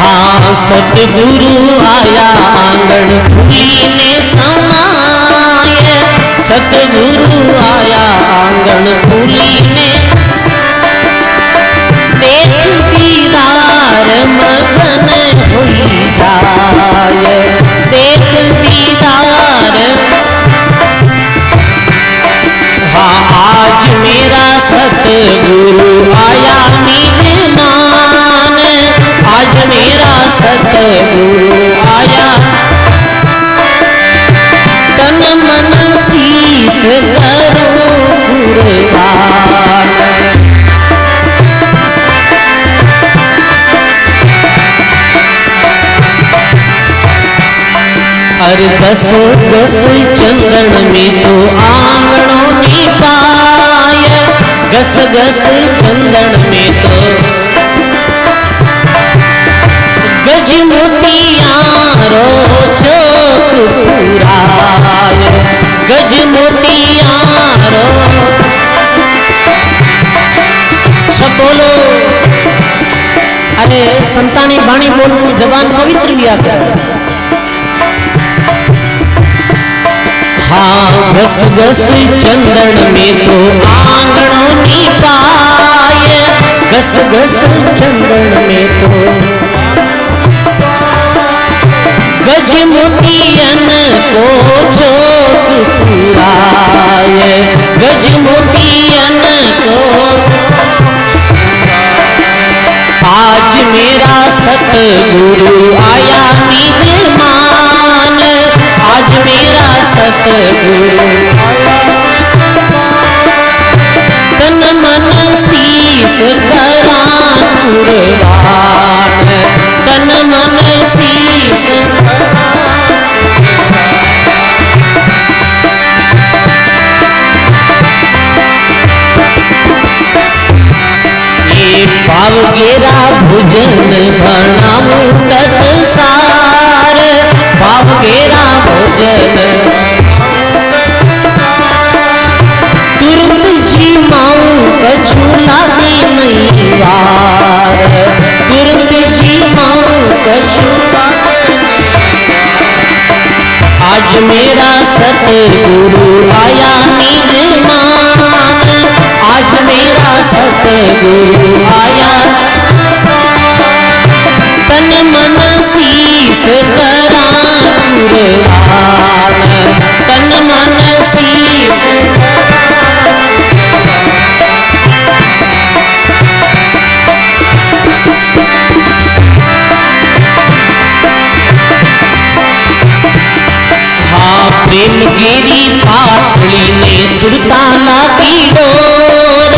हाँ सतगुरु आया आंगन फूलीने समाये, सतगुरु आया आंगन फूलीने, देख दीदार मगन हुई जाए, देख दीदार। हाँ आज मेरा सतगुरु आया मेहमान, आज मेरा सतगुरु आया, तन मन शीस करो कुर्बान। अरे दस दस चंदन में तो आंगनों ने पाए, गस गस चंदन में तो गज मोतियारो चौक पुराए, गज मोतियारो। सब बोलो। अरे संतानी बाणी बोलने जबान पवित्र लिया कर। हाँ गस गस चंदन में तो आंगनों ने पाए, गस गस चंदन में तो गज मोतियन को चौक पुराए, गज मोतियन को। आज मेरा सतगुरु आया मेहमान, आज मेरा सतगुरु तन मन शीस करा कुर्बान, तन मन शीस। ये पावगेरा भोजन भरणामु तत्सार, पावगेरा भोजन तुरंत जी माऊ कछु लागे नहीं वार, तुरंत जी माऊ कछु। आज मेरा सतगुरु आया मेहमान, आज मेरा सतगुरु आया, तन मन शीस करा कुर्बान, तन मन शीस। हाँ प्रेम गिरी पाटली ने सुरताला की डोर,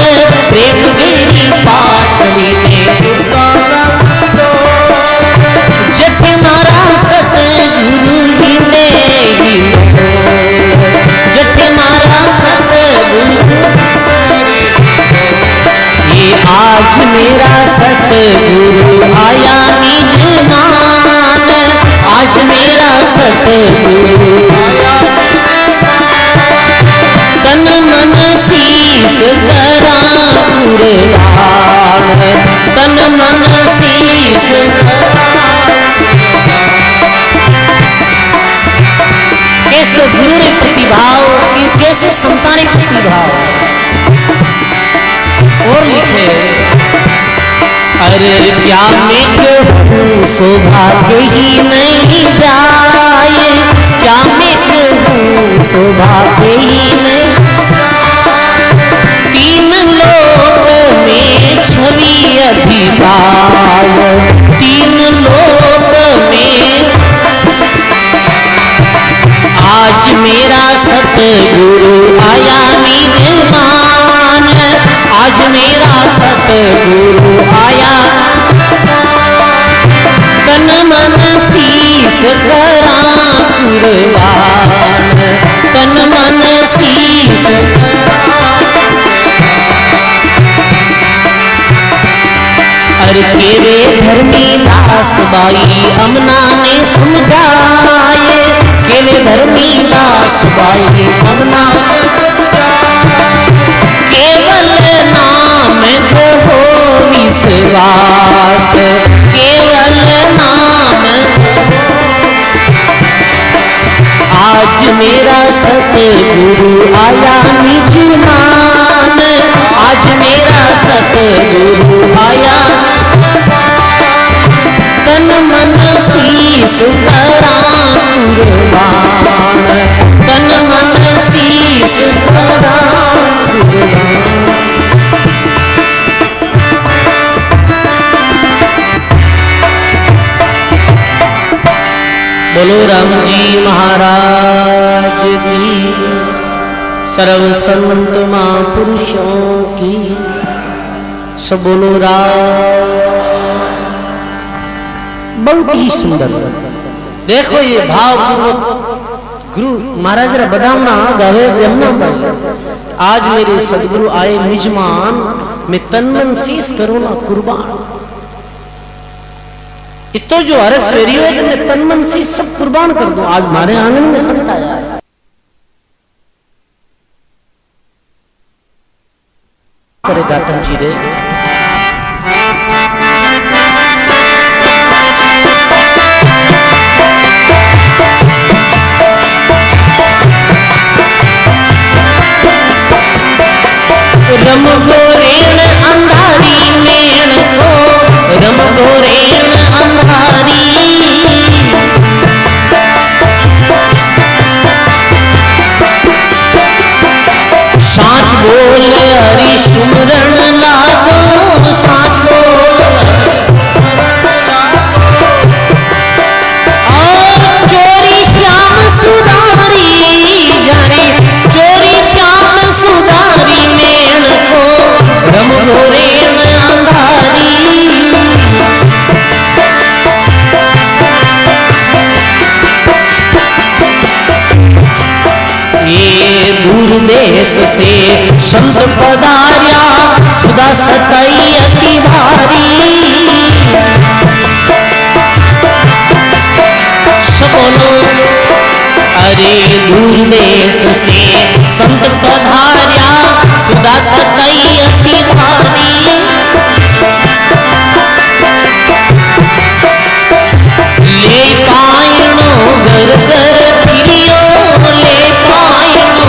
प्रेम गिरी पाटली ने सुरताला की डोर, जट मारा सतगुरु हिंदे ही जट मारा सतगुरु। ये आज मेरा सतगुरु आया मेहमान, आज मेरा सतगुरु आया, तन मन शीस करा कुर्बान, तन मन शीस। कैसे गुरु ने प्रतिभाव, कैसे संतान ने प्रतिभाव। और लिखे अरे क्या मैं कहूँ सौभाग्य ही नहीं जाए, क्या मैं कहूँ सौभाग्य ही नहीं। तीन लोक में छवि अधिकार, तीन लोक में। आज मेरा सतगुरु आया मेहमान, आज मेरा सतगुरु आया, तन मन शीस करा कुर्बान, तन मन शीस। अरे केवे धर्मी दास बाई अमना ने समझाए, केवे धर्मी दास बाई अमना केवल नाम कहो विश्वास, केवल नाम सतगुरु आया निज मान, आज मेरा सतगुरु आया, तन मन शीस करा कुर्बान, तन मन शीस करा कुर्बान। बोलो राम जी महाराज की, सर्व संत महापुरुषों की, सब बोलो राम। बहुत ही सुंदर। देखो ये भावपूर्वक गुरु महाराज रा बदामना गावे ब्रह्मा भाई, आज मेरे सदगुरु आए निजमान, मैं तन मन शीस करूं ना कुर्बान। इतो जो हरस वेरी हो तो मैं तन मन शीस सब कुर्बान कर दूं। आज हमारे आंगन में संत आया है, करे गातम जी रे। रम गोरेण अंधारी मेण को, रम गोरेण अंधारी, साच बोल हरि सुमरण लागो, साच बोल और चोरी श्याम सुधारी जाने, चोरी श्याम सुधारी मेण को, रम गोरेण अंधारी। ये दूर देश से संत पधार्या, सुधा सताई अति भारी, सबोलो अरे दूर देश से संत पधार्या, सुधा सताई अति भारी। ले पायनो घर घर फिरियो, ले पायनो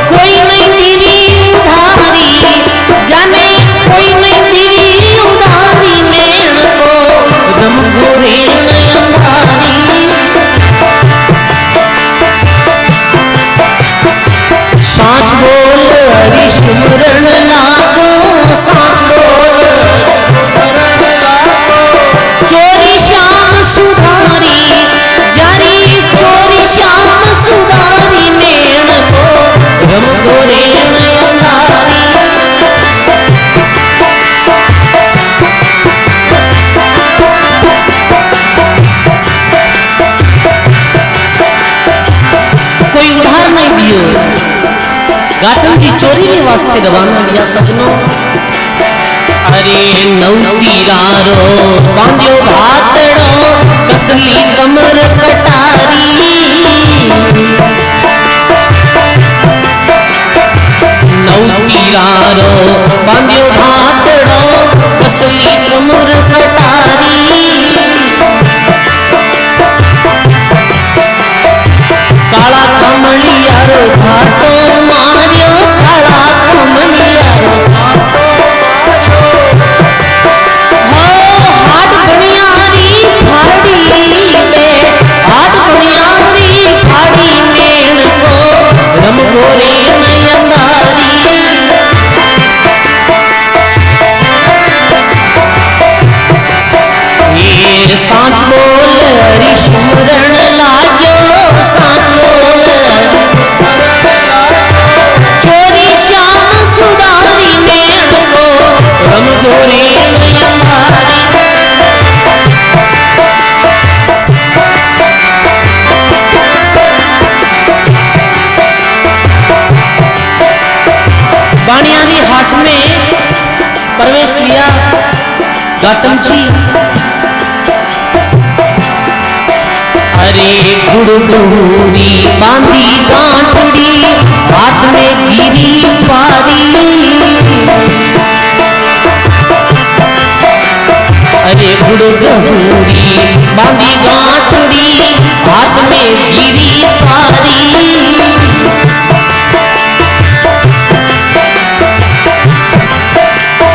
कोई नहीं तेरी उधारी, जाने कोई नहीं तेरी उधारी, मेण को रम गोरेण अंधारी। साच बोल हरि सुमरण लागो, साच बोल चोरी श्याम सुधारी जारी, चोरी श्याम सुधारी मेण को रम गोरेण अंधारी। कोई उधार नहीं दियो, गातम जी चोरी के वास्ते गवाना दिया सजनो। अरे नौतीरारो बांध्यो भातड़ो, कसली कमर कटारी, नौतीरारो बांध्यो भातड़ो, कसली कमर कटारी। काला कमलियारो घाटो मार्यो, काला कमलियारो घाटो हाथ बनियारी फाड़ी ले, हाथ बनियारी फाड़ी मेण को रम गोरेण अंधारी। ये साच बोल हरि सुमरण लाग्यो, साच बोल चोरी श्याम सुधारी मेण को रम गोरेण अंधारी। बाणियानी हाट में प्रवेश लिया गातम जी। अरे गुड़गुड़ी बांधी गांठड़ी, हाथ में गिरी पारी, अरे गुड़गुड़ी बांधी गांठड़ी, हाथ में गिरी तारी।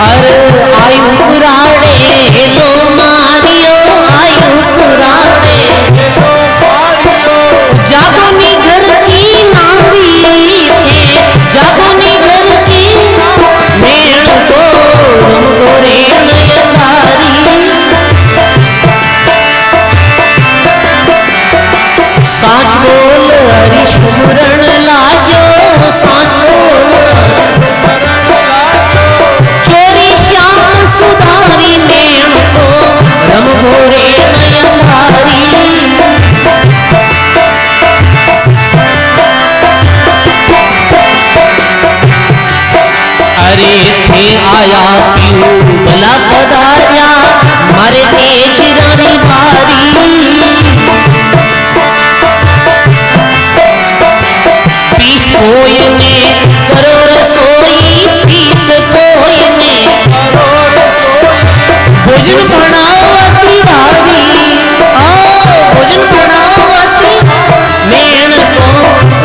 अरे आयु पुराणे लो मारियो, आयु पुराणे जागोनी घर की नारी थे, जागोनी घर की मेण को गोरे नयनधारी। साच बोल हरि सुमरण लाग्यो, साच बोल चोरी श्याम सुधारी मेण को रम गोरे नयनधारी। अरे थे आया पीऊ भला पधारिया, मारे तेज रानी बारी। पीस कोई ने करो रसोई, पीस कोई ने भोजन बनावती भारी। भोजन बनावती मेण को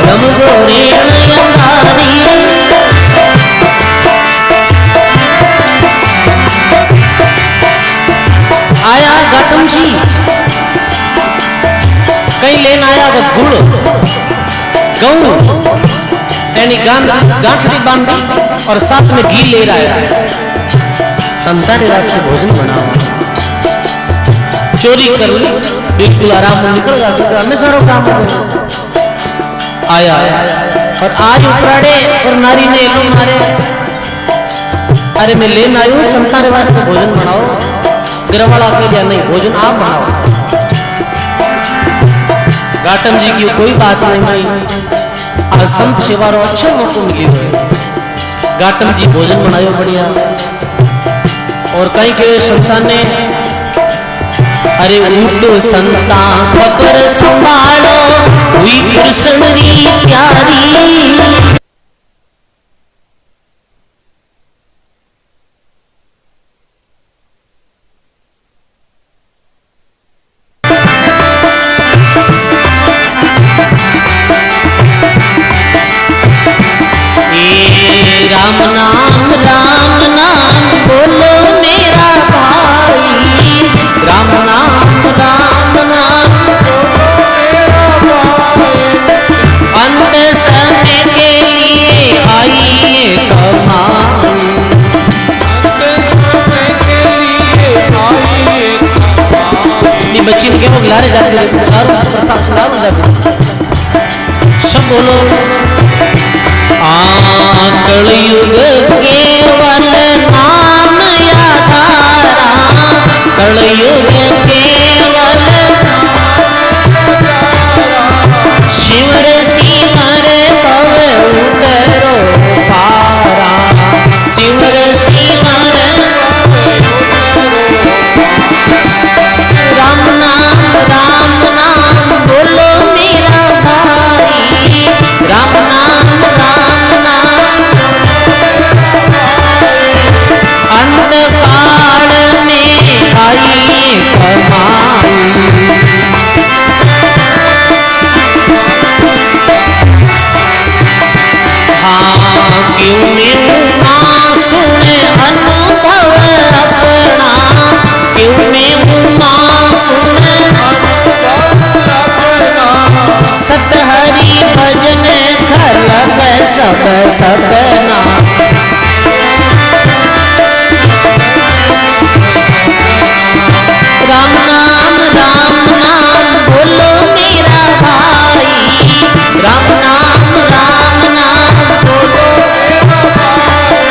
रम गोरे नयनधारी। आया गौतम जी कहीं लेना आया वो गुड़ गऊ यानी गांठड़ी बांधी और साथ में घी ले रहा है। संता ने रास्ते भोजन बनावा, चोरी कर ली, बिल्कुल आराम से निकल गया, में सारो काम आया और आज उपराड़े और नारी ने लो मारे। अरे मैं लेना आयु संता ने वास्ते भोजन बनाओ, गिरवाला के लिए नहीं, भोजन आप बनाओ। गौतम जी की कोई बात नहीं, आज संत सेवा रो अच्छा मौको मिली हुए। गौतम जी भोजन बनायो बढ़िया और कहीं के संतान ने अरे उठो संता खबर संभालो, हुई कृष्ण री प्यारी। राम नाम बोलो मेरा भाई, राम नाम बोलो मेरा भाई। अंत समय के लिए आइए कमाई, बच्ची ने क्या बुलारे जाते प्रसाद सब बोलो। कलयुग केवल नाम आधारा, कलयुग केवल शिवर सिमर भव उतरो पारा, शिवर सिमर राम नाम बोलो मेरा भाई, राम नाम अंधकार में आइए कमाई। हाँ क्यों मैं ना सुने अनुभव अपना, क्यों मैं ना सुने सतहरी भजन खलक सब सपना। राम नाम बोलो मेरा भाई, राम नाम बोलो मेरा भाई।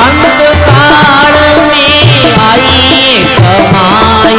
अंतकाल में आइए कमाई,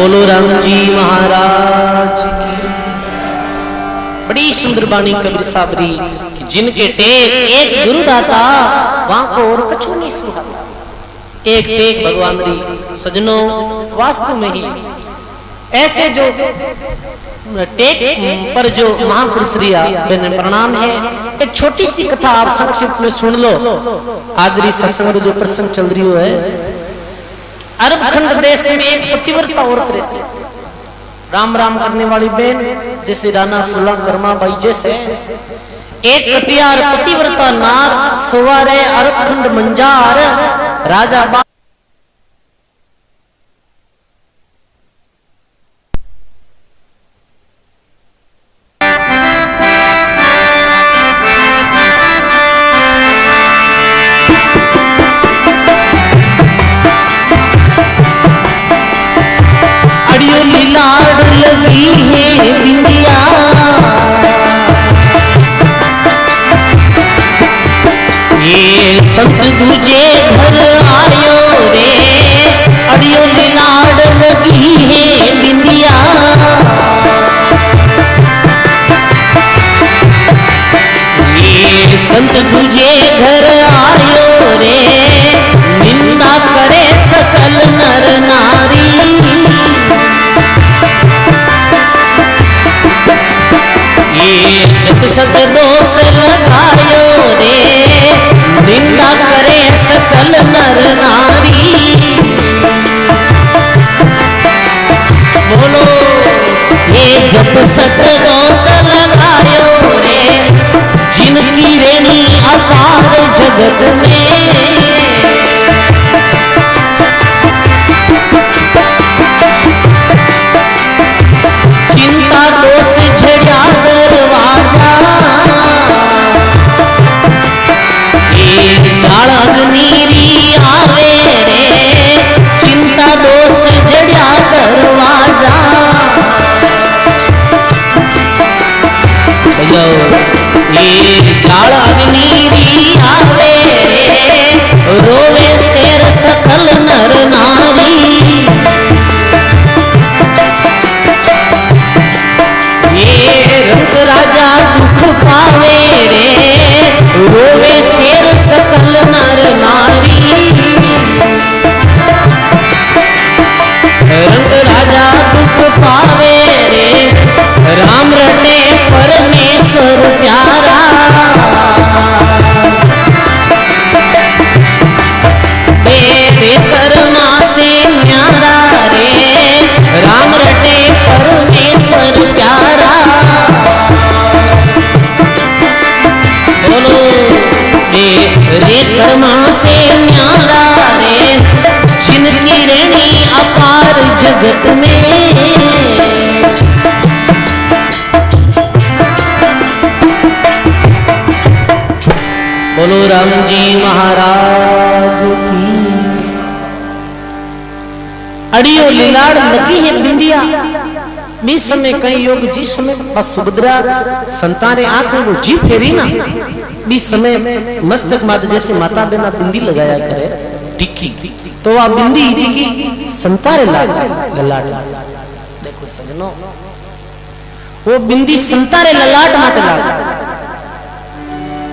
बोलो राम जी महाराज की। बड़ी सुंदर बाणी कबीर साबरी कि जिनके टेक एक गुरुदाता वहां को और कछु नहीं सुहाता। एक टेक भगवान री सजनों वास्तव में ही ऐसे जो टेक पर जो महापुरुष रिया बेने प्रणाम है। एक छोटी सी कथा आप संक्षिप्त में सुन लो। आज री सत्संग जो प्रसंग चल रही है, अरब खंड देश में एक पतिव्रता औरत रहती है, राम राम करने वाली बहन, जैसे राना फुला कर्मा बाई जैसे एक कटियार पतिव्रता नार सवारे अरब खंड मंजार राजा बा संत दूजे घर आयो रे, अड़ियो लाड लगी है बिंदिया। ये संत दूजे घर आयो रे, निंदा करे सकल नर नारी। ये जत सत दोष लगायो रे, निंदा करे सकल नर नारी। बोलो ये जप सत दोष लगायो रे, जिनकी रेणी अपार जगत में। चिंता दोष झड़िया दरवाजा, जाड़ अग्नि आवे रे, चिंता दोष जड़िया दरवाजा। ये जाड़ अग्नि आवे रे, रोवे शेर सकल नर नारी। ये रंग राजा दुख पावे रे, रोवे शेर सकल नर नारी। रंग राजा दुख पावे रे, राम रटे परमेश्वर प्यारा। मेरे कर्मा से न्यारा रे, राम रटे परमेश्वर प्यारा। बोलो रे कर्मा से न्यारा रे, जिनकी रेणी अपार जगत में। बोलो राम जी महाराज की। अड़ियो लीलाड़ लगी है बिंदिया, बीस समय कई योग जिस समय बस सुभद्रा संतान आंख में वो जी फेरी ना, बीस समय मस्तक माता जैसे माता बिना बिंदी लगाया करे टिक्की, तो वह बिंदी जी की संतारे ललाट। देखो सजनो, वो बिंदी संतारे ललाट माते लाग।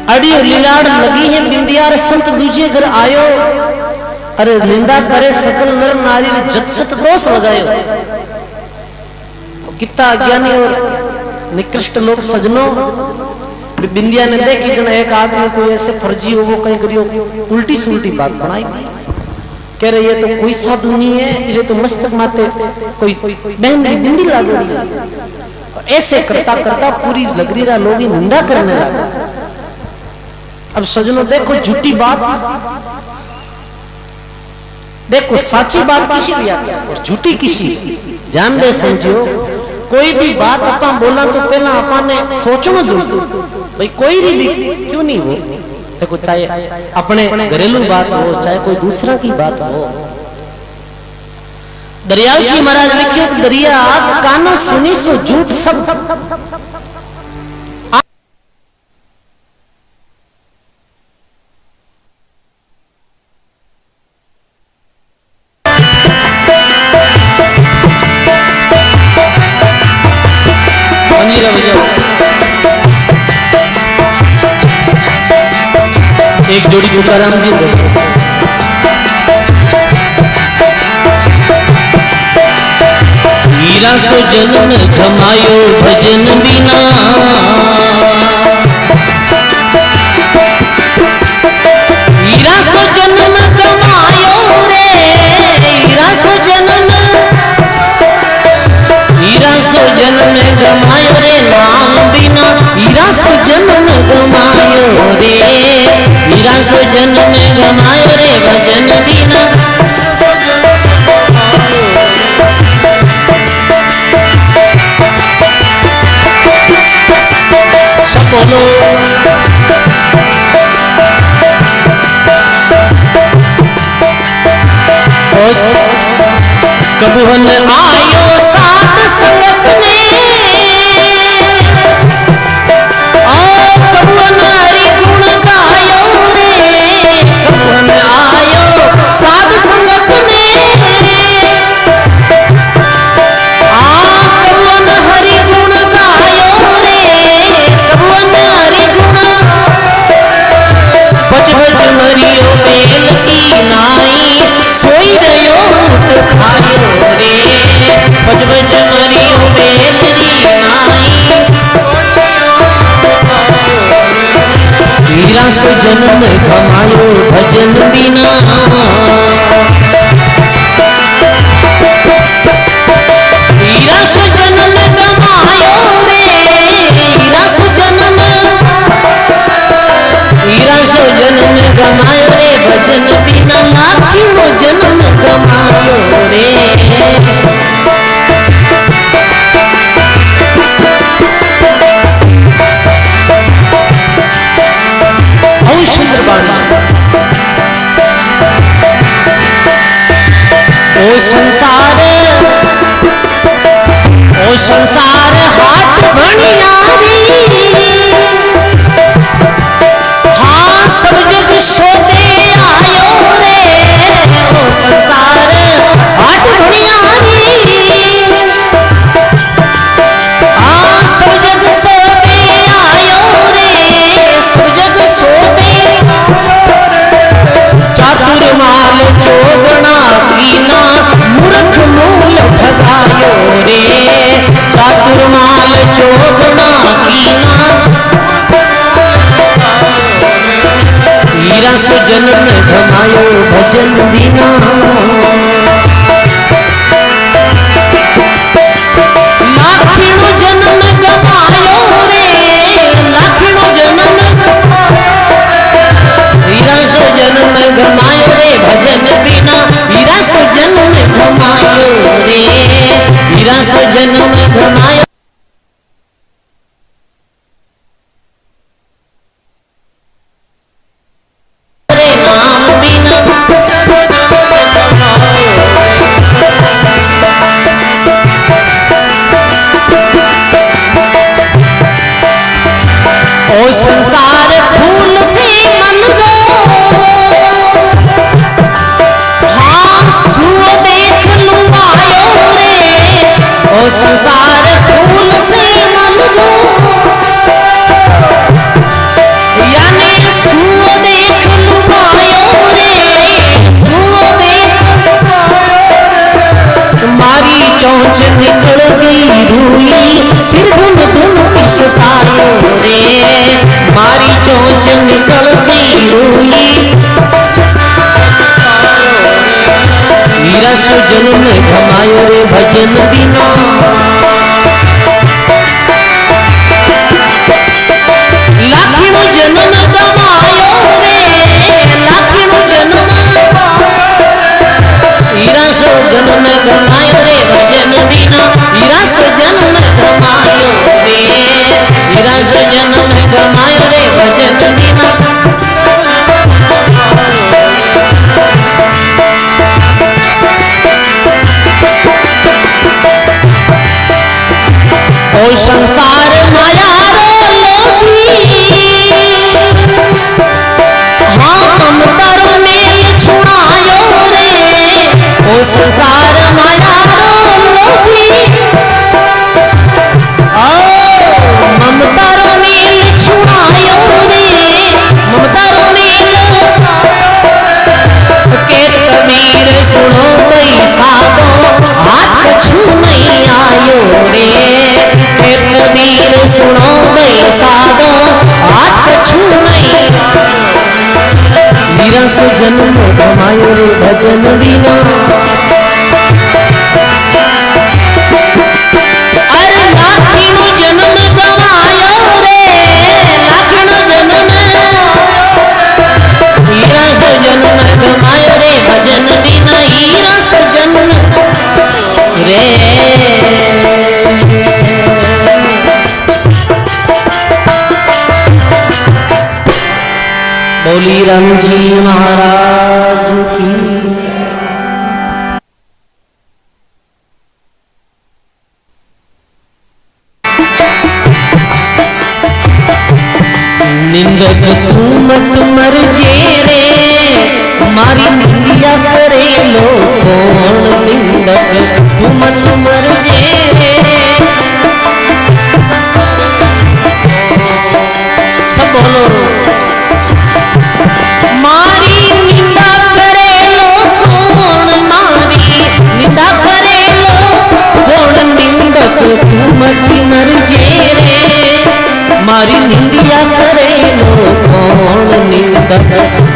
अड़ियो लीलाड़ लगी है बिंदिया रे, संत दूजे घर आयो, अरे निंदा करे सकल नर नारी रे, जत सत दोष लगायो। कितना अज्ञानी और निकृष्ट लोग सजनों, बिंदिया ने देखी जन एक आदमी को ऐसे फर्जी हो, वो कहीं करियो उल्टी से उल्टी बात बनाई दी। कह रहे ये तो कोई साधु नहीं है, ये तो मस्तक माते कोई बहन की बिंदी लागोड़ी है। ऐसे करता करता पूरी लगरीरा लोग ही निंदा करने लगा। अब सजनों देखो झूठी बात, देखो साची बात किसी भी आती और झूठी किसी। ध्यान दे समझियो, कोई भी बात अपन बोला तो पहला अपन ने सोचना जरूर भाई कोई भी क्यों नहीं हो। देखो चाहे अपने घरेलू बात हो, चाहे कोई दूसरा की बात हो। दरियाव जी महाराज लिखियो, दरिया काना सुनी सो झूठ सब। धीरे बजाओ। एक जोड़ी तुकाराम जी देखो। हीरा सो जन्म गमायो भजन बिना, हीरा सो जन्म गमायो रे, हीरा सो जन्म, हीरा सो जन्म गमायो रे नाम बिना, हीरा सो जन्म गमायो रे, हीरा सो जन्म गमायो रे भजन बिना। सब बोलो कबूहन आयो सात संगत में, कबूहन हरि गुण गायो रे, कबूहन आयो सात संगत में, कबूहन हरि गुण गायो रे, कबूहन हरि गुण। बच बच मरियो बेल की नाई, सोई रयो मुत खायो रे, बच बच मरियो बेल की नाई। हीरा सो जन्म गमायो भजन बिना, हीरा सो जन्म गमायो रे, हीरा सो जन्म, हीरा सो जन्म गमायो रे भजन बिना, लाखियों जन्म गमायो रे। ओ संसार, ओ संसार हाथ भणियारी, हाँ सब जग शोधे आयो रे, ओ संसार हाथ भणियारी, हाँ सब जग शोधे आयो रे, सब जग शोधे। चातुर माल चोदना कीना, मूर्ख मूल भगायो रे, चातुर माल चोदना कीना। हीरा सो जन्म गमायो भजन बिना, लाखिणो जन्म गमायो रे, लाखिणो जन्म। हीरा सो जन्म गमायो रे भजन बिना, हीरा सो जन्म गमायो रे, हीरा सो जन्म गमायो। ओ संसार फूल से मन गो, हाँ सुओ देख लुभायो रे, ओ संसार फूल से मन गो, यानी सुओ देख लुभायो रे, सुओ देख। तुम्हारी चोंच निकल गई रूई, सिर धुन धुन पिसतायो रे, मारी चोंच निकल गई रूई। हीरा सो जन्म गमायो रे भजन बिना, लाखिणो जन्म गमायो रे, लाखिणो जन्म। हीरा सो जन्म गमायो रे भजन बिना, हीरा सो जन्म गमायो रे, हीरा सो जन्म गमायो रे भजन बिना। ओ संसार माया रो लोभी, हाँ ममता रो मेल छुड़ायो रे, ओ संसार माया रो लोभी, ओ बनायो रे। कबीर सुनो भाई साधो हाथ कछु नहीं। मीरा से जन्म गमायो रे भजन बिना। अरे लाखिनो जन्म गमायो रे, लाखिनो जन्म। हीरा से जन्म गमायो रे भजन बिना। हीरा से जन्म रे। बोली राम जी महाराज की। निंदक तू मत मर जे रे, मारी निंदिया करे लो कौन। निंदक तू मत मर जे रे, सब बोलो। मारी निंदा करे लो कौन, मारी निंदा करे लो कौन। निंदक तू मत मर जे रे, मारी निंदिया करे लो कौन। निंदक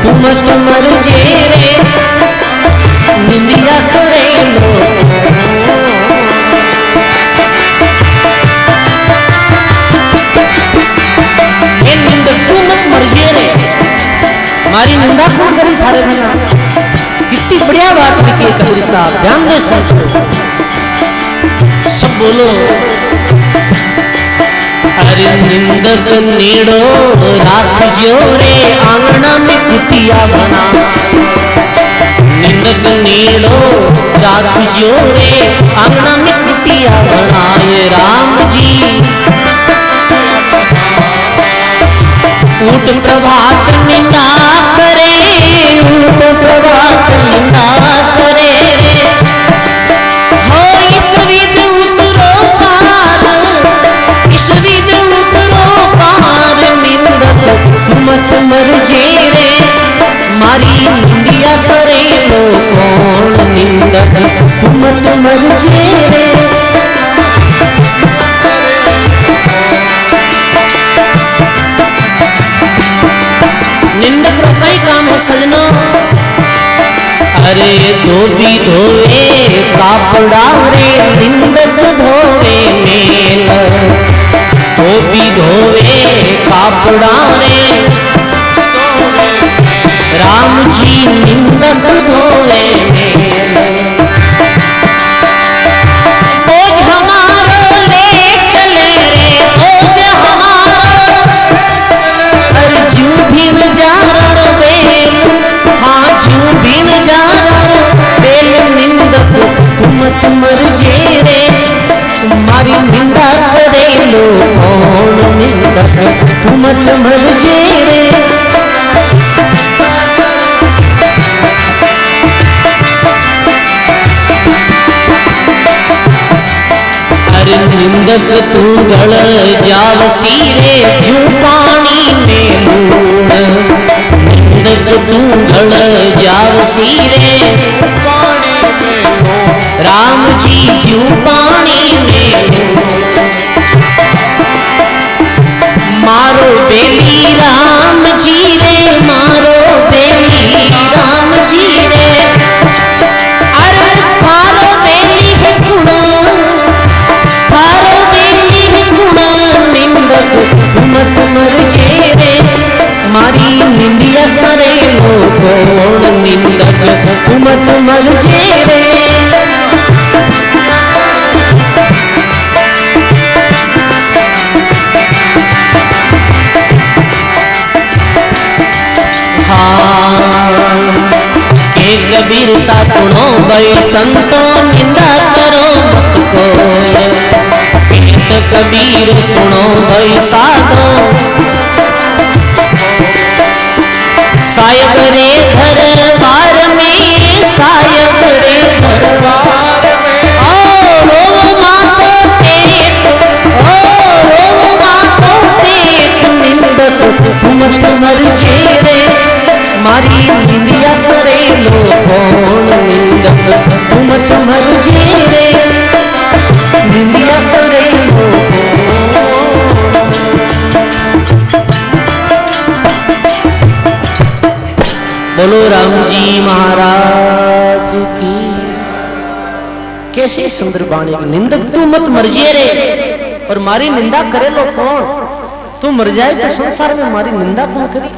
तू मत मर जे रे, निंदिया करे लो। ये निंदक तू मत मर जे रे, मारी निंदा कौन करी थारे बिना। कितनी बढ़िया बात लिखी है कबीर साहब, ध्यान दे सोचो। सब बोलो। अरे निंदक नेड़ो राख जो रे, आंगना में कुटिया बना। निंदक नेड़ो राख जो रे, आंगना में कुटिया बनाए। राम जी ऊट प्रभात निंदा करे, ऊट प्रभात निंदा करे रे। हो इस विद उतरो पार, इस विद उतरो पार। निंदक तू मत मर जे रे, मारी निंदिया करे लो कौन। निंदक तू मत मर जे रे। निंदक का कई काम है सजनो। अरे धोबी धोवे कापड़ा रे, निंदक धोवे मेल। धोबी धोवे कापड़ा रे, राम जी निंदक धोवे मेल। ओज हमारो ले चले रे, ओज हमारो। अरे जू भी न जा रो बेल, हाँ जू भी न जा रो बेल। निंदक तू मत मर जे रे, मारी निंदा करे लो कौन। निंदक तू मत मर जे रे। अरे निंदक तू गल जावसी रे, जू पानी में लूण। निंदक तू गल जावसी रे, राम जी जू पानी में लूण। मारो बेली राम जी रे, मारो बेली राम जी रे। अरे थारो बेली गुण, थारो बेली गुण। निंदक तू मत मर जे रे, मारी निंदिया करे लो कौन। निंदक तू मत मर जे रे। कबीर सा सुनो भाई संतो, निंदा करो मत कोय। कबीर सुनो भाई साधो, सायब रे दरबार में, सायब रे दरबार में। ओ रोव मातो टेक, ओ रोव मातो टेक। निंदक तू मत मर जे रे, मारी निंदिया करे लो कौन। निंदक तू मत मर जे रे, निंदिया राम जी महाराज की। कैसी सुंदर वाणी। निंदक तू मत मर जिए रे, और मारी निंदा करे लो कौन? तू मर जाए तो संसार में मारी निंदा कौन करी?